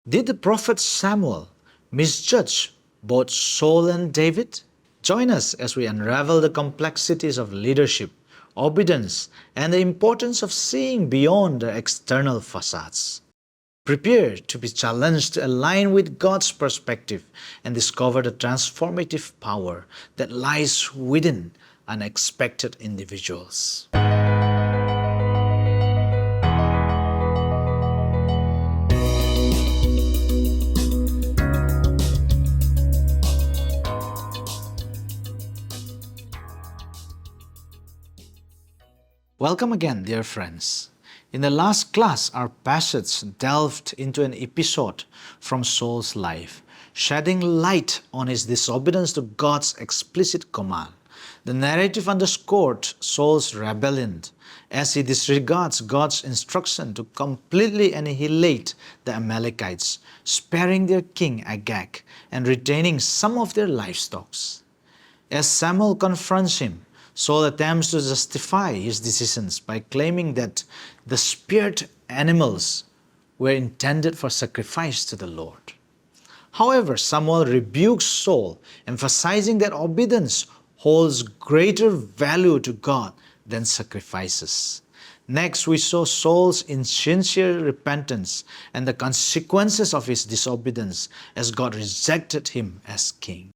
Did the prophet Samuel misjudge both Saul and David? Join us as we unravel the complexities of leadership, obedience, and the importance of seeing beyond the external facades. Prepare to be challenged to align with God's perspective and discover the transformative power that lies within unexpected individuals. Welcome again, dear friends. In the last class, our passage delved into an episode from Saul's life, shedding light on his disobedience to God's explicit command. The narrative underscored Saul's rebellion as he disregards God's instruction to completely annihilate the Amalekites, sparing their king Agag and retaining some of their livestock. As Samuel confronts him, Saul attempts to justify his decisions by claiming that the spared animals were intended for sacrifice to the Lord. However, Samuel rebukes Saul, emphasizing that obedience holds greater value to God than sacrifices. Next, we saw Saul's insincere repentance and the consequences of his disobedience as God rejected him as king.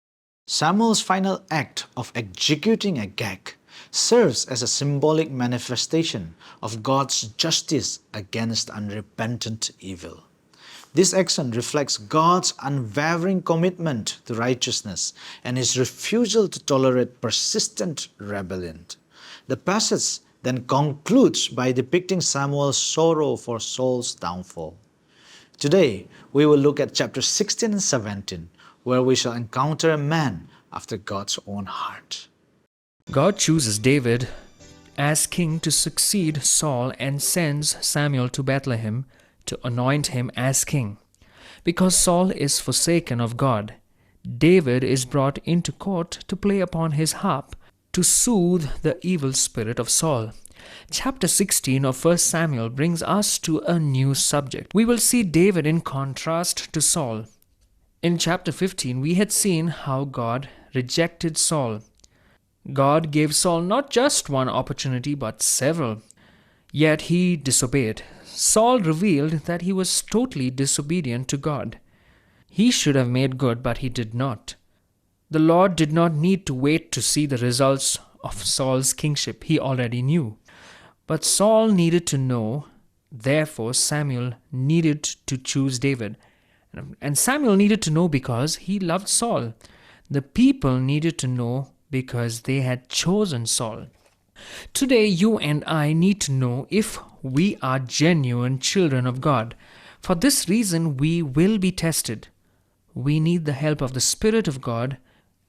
Samuel's final act of executing Agag serves as a symbolic manifestation of God's justice against unrepentant evil. This action reflects God's unwavering commitment to righteousness and his refusal to tolerate persistent rebellion. The passage then concludes by depicting Samuel's sorrow for Saul's downfall. Today, we will look at chapter 16 and 17, where we shall encounter a man after God's own heart. God chooses David as king to succeed Saul and sends Samuel to Bethlehem to anoint him as king. Because Saul is forsaken of God, David is brought into court to play upon his harp to soothe the evil spirit of Saul. Chapter 16 of 1 Samuel brings us to a new subject. We will see David in contrast to Saul. In chapter 15, we had seen how God rejected Saul. God gave Saul not just one opportunity, but several. Yet he disobeyed. Saul revealed that he was totally disobedient to God. He should have made good, but he did not. The Lord did not need to wait to see the results of Saul's kingship. He already knew. But Saul needed to know. Therefore, Samuel needed to choose David. And Samuel needed to know because he loved Saul. The people needed to know because they had chosen Saul. Today, you and I need to know if we are genuine children of God. For this reason, we will be tested. We need the help of the Spirit of God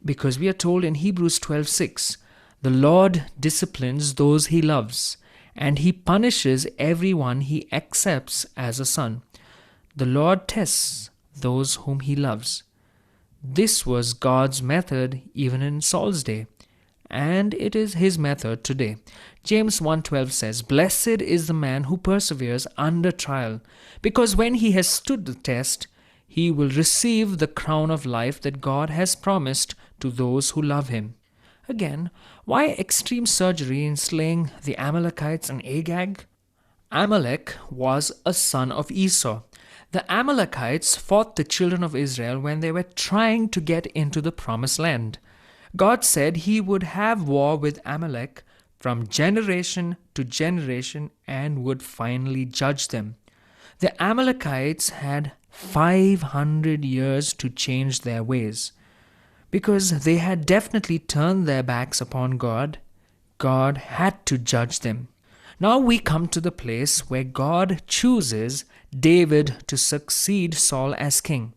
because we are told in Hebrews 12:6, the Lord disciplines those he loves, and he punishes everyone he accepts as a son. The Lord tests those whom he loves. This was God's method even in Saul's day, and it is his method today. James 1:12 says, "Blessed is the man who perseveres under trial, because when he has stood the test, he will receive the crown of life that God has promised to those who love him." Again, why extreme surgery in slaying the Amalekites and Agag? Amalek was a son of Esau. The Amalekites fought the children of Israel when they were trying to get into the promised land. God said he would have war with Amalek from generation to generation and would finally judge them. The Amalekites had 500 years to change their ways. Because they had definitely turned their backs upon God, God had to judge them. Now we come to the place where God chooses David to succeed Saul as king.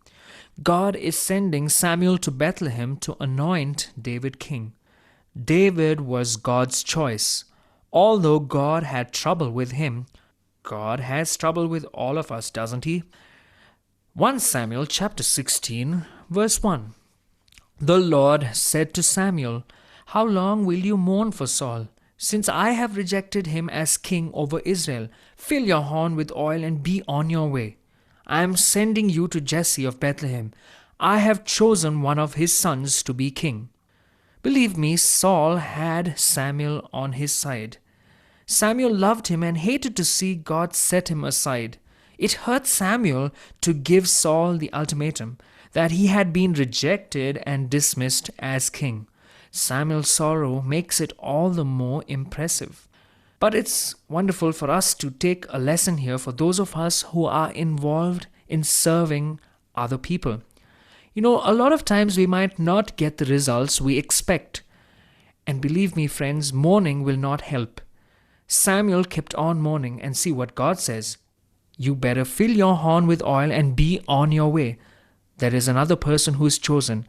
God is sending Samuel to Bethlehem to anoint David king. David was God's choice. Although God had trouble with him, God has trouble with all of us, doesn't he? 1 Samuel chapter 16, verse 1. The Lord said to Samuel, "How long will you mourn for Saul? Since I have rejected him as king over Israel, fill your horn with oil and be on your way. I am sending you to Jesse of Bethlehem. I have chosen one of his sons to be king." Believe me, Saul had Samuel on his side. Samuel loved him and hated to see God set him aside. It hurt Samuel to give Saul the ultimatum that he had been rejected and dismissed as king. Samuel's sorrow makes it all the more impressive. But it's wonderful for us to take a lesson here for those of us who are involved in serving other people. A lot of times we might not get the results we expect. And believe me, friends, mourning will not help. Samuel kept on mourning, and see what God says. You better fill your horn with oil and be on your way. There is another person who is chosen.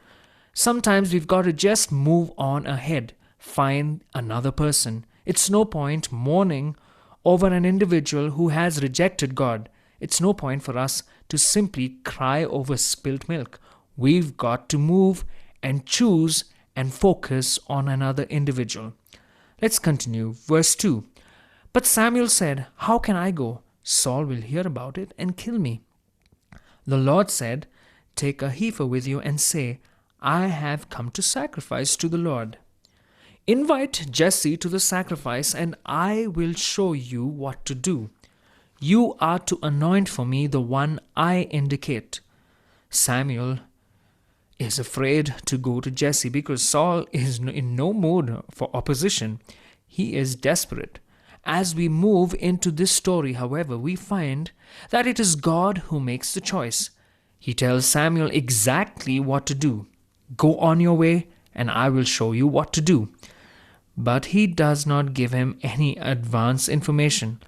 Sometimes we've got to just move on ahead, find another person. It's no point mourning over an individual who has rejected God. It's no point for us to simply cry over spilt milk. We've got to move and choose and focus on another individual. Let's continue. Verse 2. But Samuel said, "How can I go? Saul will hear about it and kill me." The Lord said, "Take a heifer with you and say, 'I have come to sacrifice to the Lord.' Invite Jesse to the sacrifice, and I will show you what to do. You are to anoint for me the one I indicate." Samuel is afraid to go to Jesse because Saul is in no mood for opposition. He is desperate. As we move into this story, however, we find that it is God who makes the choice. He tells Samuel exactly what to do. Go on your way, and I will show you what to do. But he does not give him any advance information.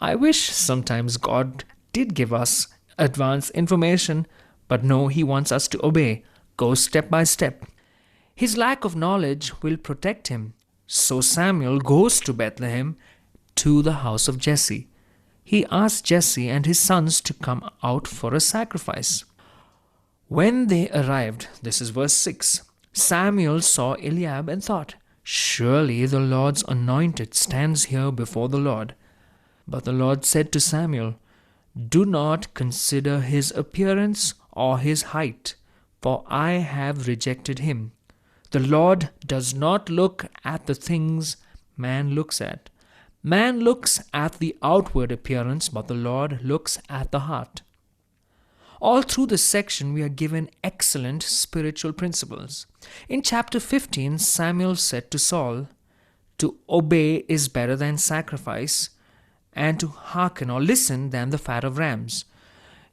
I wish sometimes God did give us advance information, but no, he wants us to obey. Go step by step. His lack of knowledge will protect him. So Samuel goes to Bethlehem, to the house of Jesse. He asks Jesse and his sons to come out for a sacrifice. When they arrived, this is verse 6, Samuel saw Eliab and thought, "Surely the Lord's anointed stands here before the Lord." But the Lord said to Samuel, "Do not consider his appearance or his height, for I have rejected him. The Lord does not look at the things man looks at. Man looks at the outward appearance, but the Lord looks at the heart." All through this section, we are given excellent spiritual principles. In chapter 15, Samuel said to Saul, "To obey is better than sacrifice, and to hearken or listen than the fat of rams."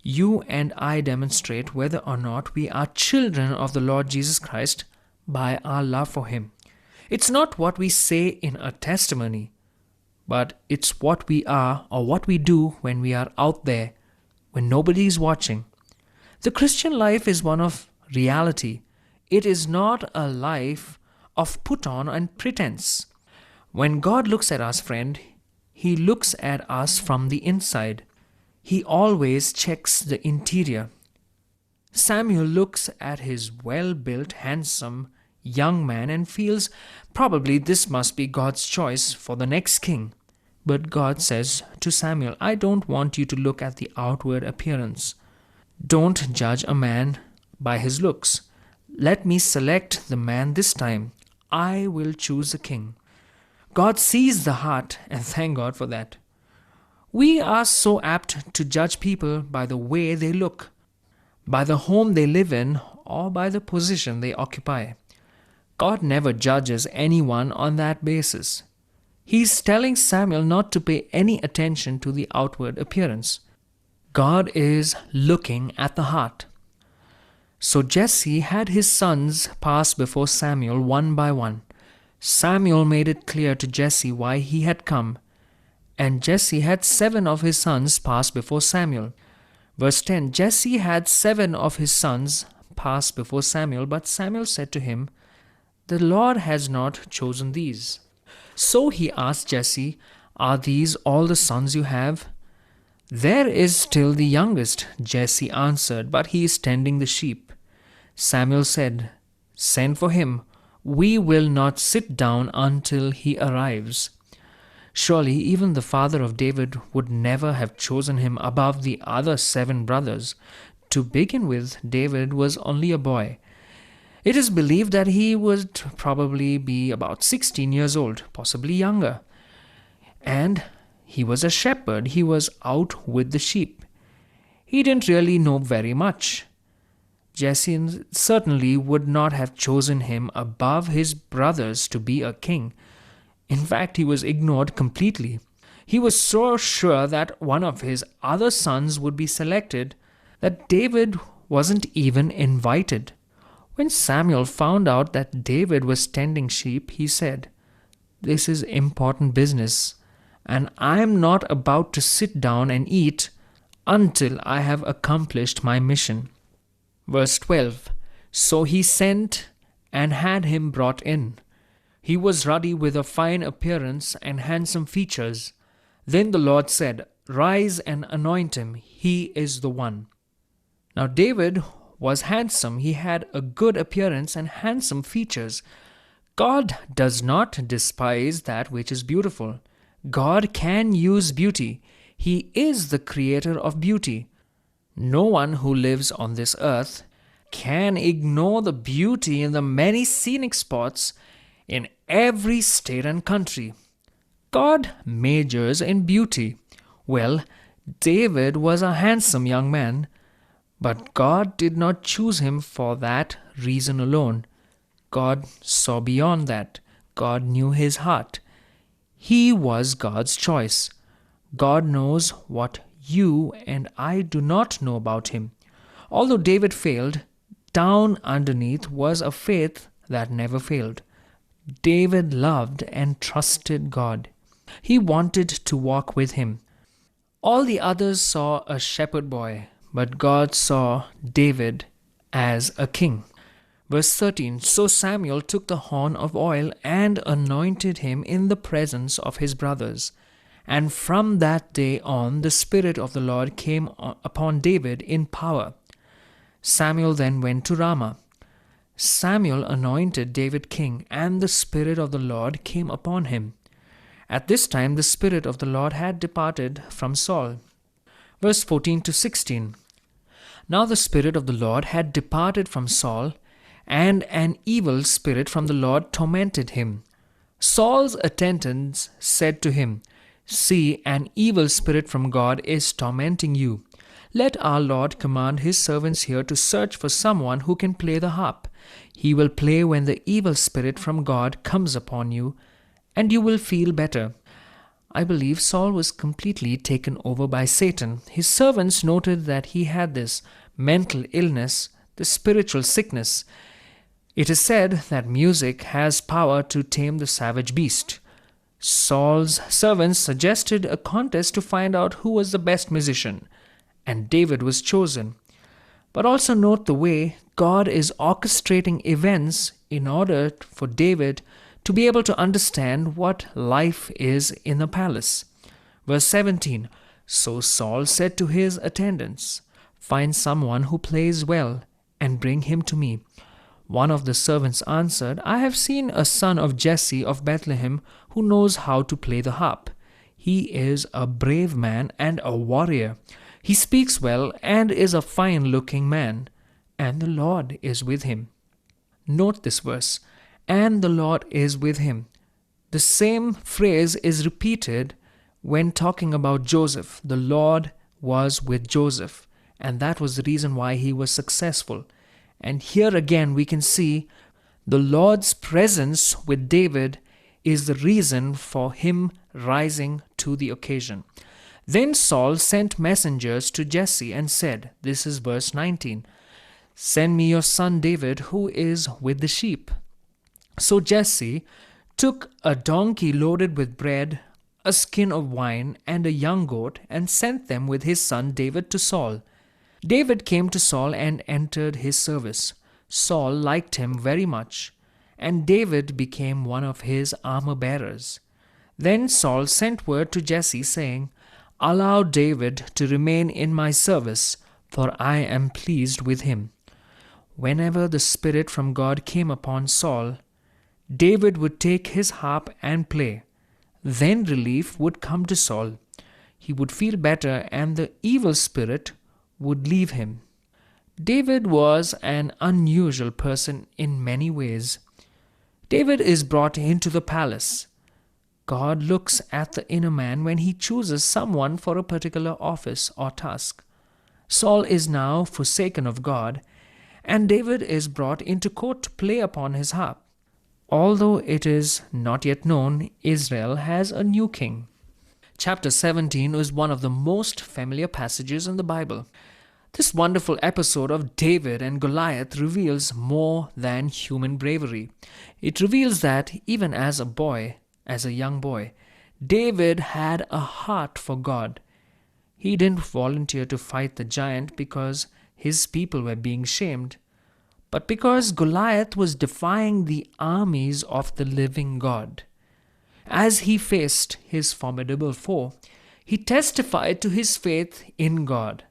You and I demonstrate whether or not we are children of the Lord Jesus Christ by our love for Him. It's not what we say in a testimony, but it's what we are or what we do when we are out there, when nobody is watching. The Christian life is one of reality. It is not a life of put on and pretense. When God looks at us, friend, He looks at us from the inside. He always checks the interior. Samuel looks at his well-built, handsome young man and feels probably this must be God's choice for the next king. But God says to Samuel, "I don't want you to look at the outward appearance. Don't judge a man by his looks. Let me select the man this time. I will choose a king." God sees the heart, and thank God for that. We are so apt to judge people by the way they look, by the home they live in, or by the position they occupy. God never judges anyone on that basis. He's telling Samuel not to pay any attention to the outward appearance. God is looking at the heart. So Jesse had his sons pass before Samuel one by one. Samuel made it clear to Jesse why he had come, and Jesse had 7 of his sons pass before Samuel. Verse 10, Jesse had 7 of his sons pass before Samuel, but Samuel said to him, "The Lord has not chosen these." So he asked Jesse, "Are these all the sons you have?" "There is still the youngest," Jesse answered, "but he is tending the sheep." Samuel said, "Send for him. We will not sit down until he arrives." Surely even the father of David would never have chosen him above the other 7 brothers. To begin with, David was only a boy. It is believed that he would probably be about 16 years old, possibly younger. And he was a shepherd. He was out with the sheep. He didn't really know very much. Jesse certainly would not have chosen him above his brothers to be a king. In fact, he was ignored completely. He was so sure that one of his other sons would be selected that David wasn't even invited. When Samuel found out that David was tending sheep, he said, "This is important business, and I am not about to sit down and eat until I have accomplished my mission." Verse 12. So he sent and had him brought in. He was ruddy with a fine appearance and handsome features. Then the Lord said, "Rise and anoint him. He is the one." Now David was handsome. He had a good appearance and handsome features. God does not despise that which is beautiful. God can use beauty. He is the creator of beauty. No one who lives on this earth can ignore the beauty in the many scenic spots in every state and country. God majors in beauty. Well, David was a handsome young man, but God did not choose him for that reason alone. God saw beyond that. God knew his heart. He was God's choice. God knows what you and I do not know about him. Although David failed, down underneath was a faith that never failed. David loved and trusted God. He wanted to walk with him. All the others saw a shepherd boy, but God saw David as a king. Verse 13. So Samuel took the horn of oil and anointed him in the presence of his brothers. And from that day on, the Spirit of the Lord came upon David in power. Samuel then went to Ramah. Samuel anointed David king, and the Spirit of the Lord came upon him. At this time, the Spirit of the Lord had departed from Saul. Verse 14 to 16. Now the Spirit of the Lord had departed from Saul, and an evil spirit from the Lord tormented him. Saul's attendants said to him, "See, an evil spirit from God is tormenting you. Let our Lord command his servants here to search for someone who can play the harp. He will play when the evil spirit from God comes upon you, and you will feel better." I believe Saul was completely taken over by Satan. His servants noted that he had this mental illness, the spiritual sickness. It is said that music has power to tame the savage beast. Saul's servants suggested a contest to find out who was the best musician, and David was chosen. But also note the way God is orchestrating events in order for David to be able to understand what life is in the palace. Verse 17. So Saul said to his attendants, "Find someone who plays well, and bring him to me." One of the servants answered, "I have seen a son of Jesse of Bethlehem who knows how to play the harp. He is a brave man and a warrior. He speaks well and is a fine-looking man, and the Lord is with him." Note this verse, "and the Lord is with him." The same phrase is repeated when talking about Joseph. The Lord was with Joseph, and that was the reason why he was successful. And here again we can see the Lord's presence with David is the reason for him rising to the occasion. Then Saul sent messengers to Jesse and said, this is verse 19, "Send me your son David, who is with the sheep." So Jesse took a donkey loaded with bread, a skin of wine, and a young goat, and sent them with his son David to Saul. David came to Saul and entered his service. Saul liked him very much, and David became one of his armor-bearers. Then Saul sent word to Jesse, saying, "Allow David to remain in my service, for I am pleased with him." Whenever the Spirit from God came upon Saul, David would take his harp and play. Then relief would come to Saul. He would feel better and the evil spirit would leave him. David was an unusual person in many ways. David is brought into the palace. God looks at the inner man when he chooses someone for a particular office or task. Saul is now forsaken of God, and David is brought into court to play upon his harp. Although it is not yet known, Israel has a new king. Chapter 17 is one of the most familiar passages in the Bible. This wonderful episode of David and Goliath reveals more than human bravery. It reveals that even as a young boy, David had a heart for God. He didn't volunteer to fight the giant because his people were being shamed, but because Goliath was defying the armies of the living God. As he faced his formidable foe, he testified to his faith in God.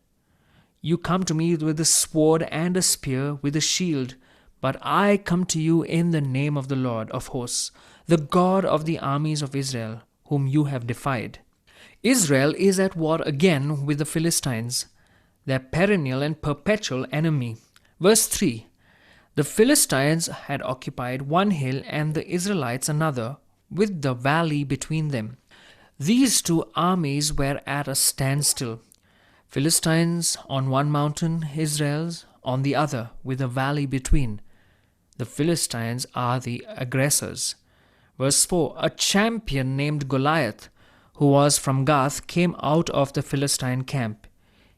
You come to me with a sword and a spear, with a shield, but I come to you in the name of the Lord of hosts, the God of the armies of Israel, whom you have defied. Israel is at war again with the Philistines, their perennial and perpetual enemy. Verse 3. The Philistines had occupied one hill and the Israelites another, with the valley between them. These two armies were at a standstill. Philistines on one mountain, Israel's on the other, with a valley between. The Philistines are the aggressors. Verse 4. A champion named Goliath, who was from Gath, came out of the Philistine camp.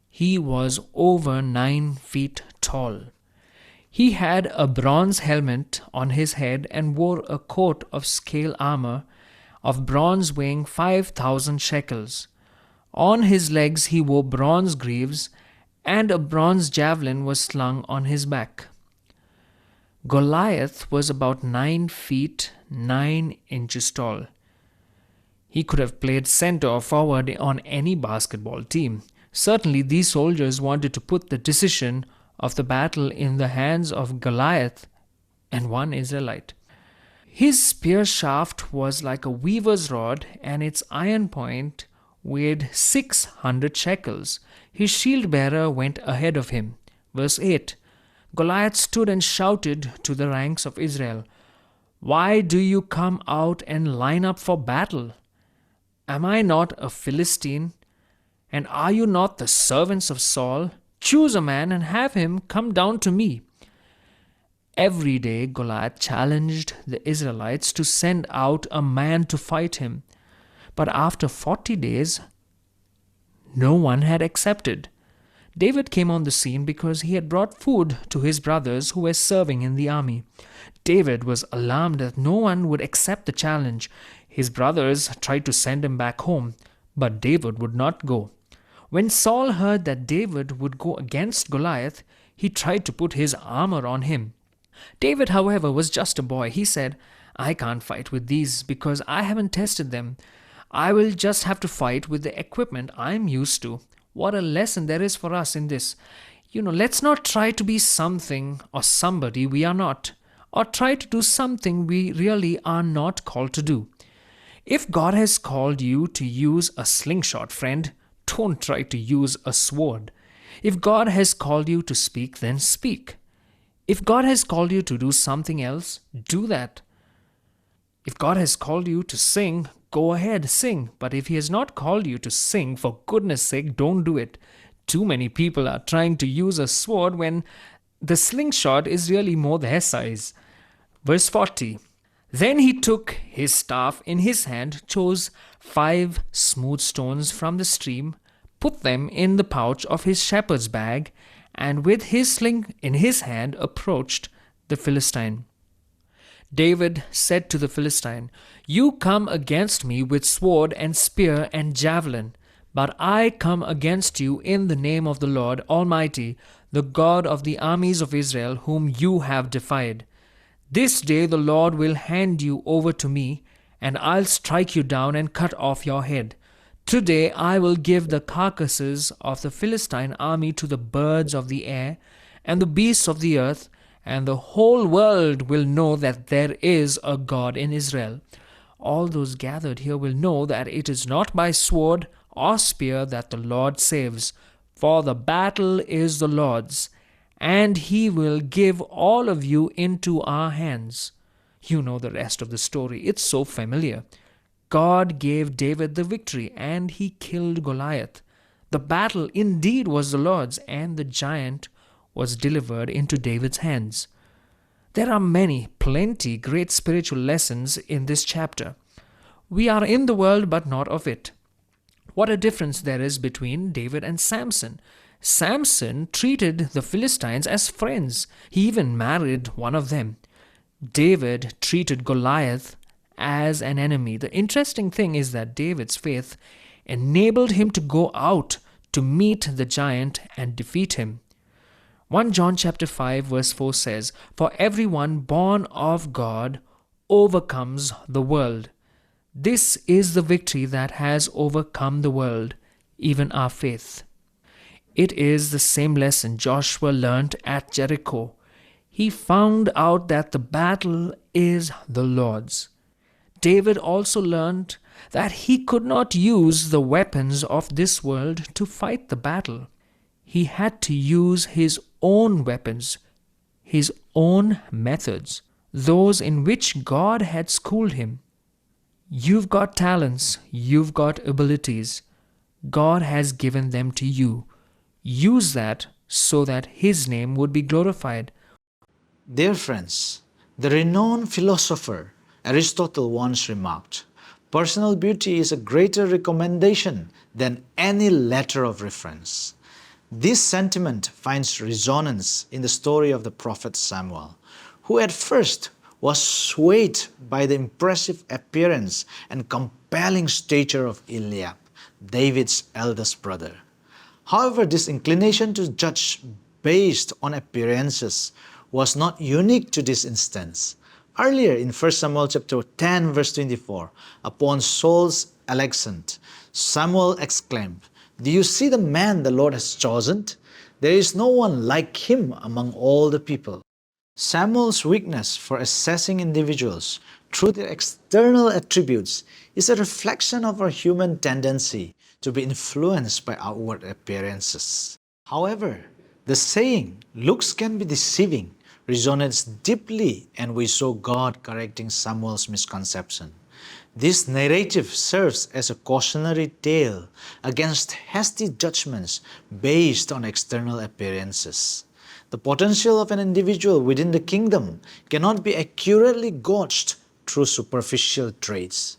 He was over 9 feet tall. He had a bronze helmet on his head and wore a coat of scale armor of bronze weighing 5,000 shekels. On his legs he wore bronze greaves, and a bronze javelin was slung on his back. Goliath was about 9 feet 9 inches tall. He could have played center or forward on any basketball team. Certainly these soldiers wanted to put the decision of the battle in the hands of Goliath and one Israelite. His spear shaft was like a weaver's rod, and its iron point weighed 600 shekels. His shield bearer went ahead of him. Verse 8. Goliath stood and shouted to the ranks of Israel, "Why do you come out and line up for battle? Am I not a Philistine? And are you not the servants of Saul? Choose a man and have him come down to me." Every day Goliath challenged the Israelites to send out a man to fight him. But after 40 days, no one had accepted. David came on the scene because he had brought food to his brothers who were serving in the army. David was alarmed that no one would accept the challenge. His brothers tried to send him back home, but David would not go. When Saul heard that David would go against Goliath, he tried to put his armor on him. David, however, was just a boy. He said, "I can't fight with these because I haven't tested them. I will just have to fight with the equipment I'm used to." What a lesson there is for us in this. Let's not try to be something or somebody we are not, or try to do something we really are not called to do. If God has called you to use a slingshot, friend, don't try to use a sword. If God has called you to speak, then speak. If God has called you to do something else, do that. If God has called you to sing, go ahead, sing. But if He has not called you to sing, for goodness sake, don't do it. Too many people are trying to use a sword when the slingshot is really more their size. Verse 40. Then he took his staff in his hand, chose 5 smooth stones from the stream, put them in the pouch of his shepherd's bag, and with his sling in his hand approached the Philistine. David said to the Philistine, "You come against me with sword and spear and javelin, but I come against you in the name of the Lord Almighty, the God of the armies of Israel, whom you have defied. This day the Lord will hand you over to me, and I'll strike you down and cut off your head. Today I will give the carcasses of the Philistine army to the birds of the air and the beasts of the earth, and the whole world will know that there is a God in Israel. all those gathered here will know that it is not by sword or spear that the Lord saves, for the battle is the Lord's, and he will give all of you into our hands. You know the rest of the story. It's so familiar. God gave David the victory, and he killed Goliath. The battle indeed was the Lord's, and the giant was delivered into David's hands. There are plenty great spiritual lessons in this chapter. We are in the world, but not of it. What a difference there is between David and Samson. Samson treated the Philistines as friends. He even married one of them. David treated Goliath as an enemy. The interesting thing is that David's faith enabled him to go out to meet the giant and defeat him. 1 John chapter 5 verse 4 says, "For everyone born of God overcomes the world. This is the victory that has overcome the world, even our faith." It is the same lesson Joshua learnt at Jericho. He found out that the battle is the Lord's. David also learned that he could not use the weapons of this world to fight the battle. He had to use his own weapons, his own methods, those in which God had schooled him. You've got talents, you've got abilities. God has given them to you. Use that so that his name would be glorified. Dear friends, the renowned philosopher Aristotle once remarked, "Personal beauty is a greater recommendation than any letter of reference." This sentiment finds resonance in the story of the prophet Samuel, who at first was swayed by the impressive appearance and compelling stature of Eliab, David's eldest brother. However, this inclination to judge based on appearances was not unique to this instance. Earlier in 1 Samuel chapter 10 verse 24, upon Saul's election, Samuel exclaimed, "Do you see the man the Lord has chosen? There is no one like him among all the people." Samuel's weakness for assessing individuals through their external attributes is a reflection of our human tendency to be influenced by outward appearances. However, the saying, "looks can be deceiving," resonates deeply, and we saw God correcting Samuel's misconception. This narrative serves as a cautionary tale against hasty judgments based on external appearances. The potential of an individual within the kingdom cannot be accurately gauged through superficial traits.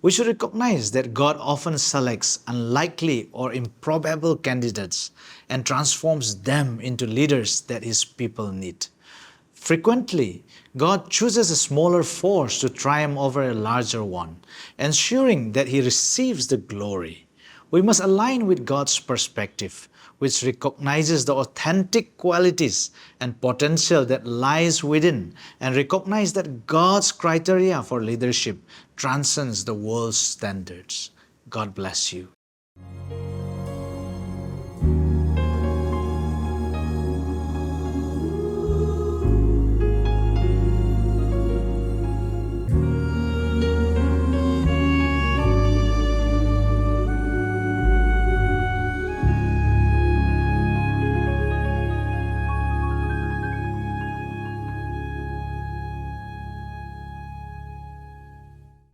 We should recognize that God often selects unlikely or improbable candidates and transforms them into leaders that His people need. Frequently, God chooses a smaller force to triumph over a larger one, ensuring that He receives the glory. We must align with God's perspective, which recognizes the authentic qualities and potential that lies within, and recognize that God's criteria for leadership transcends the world's standards. God bless you.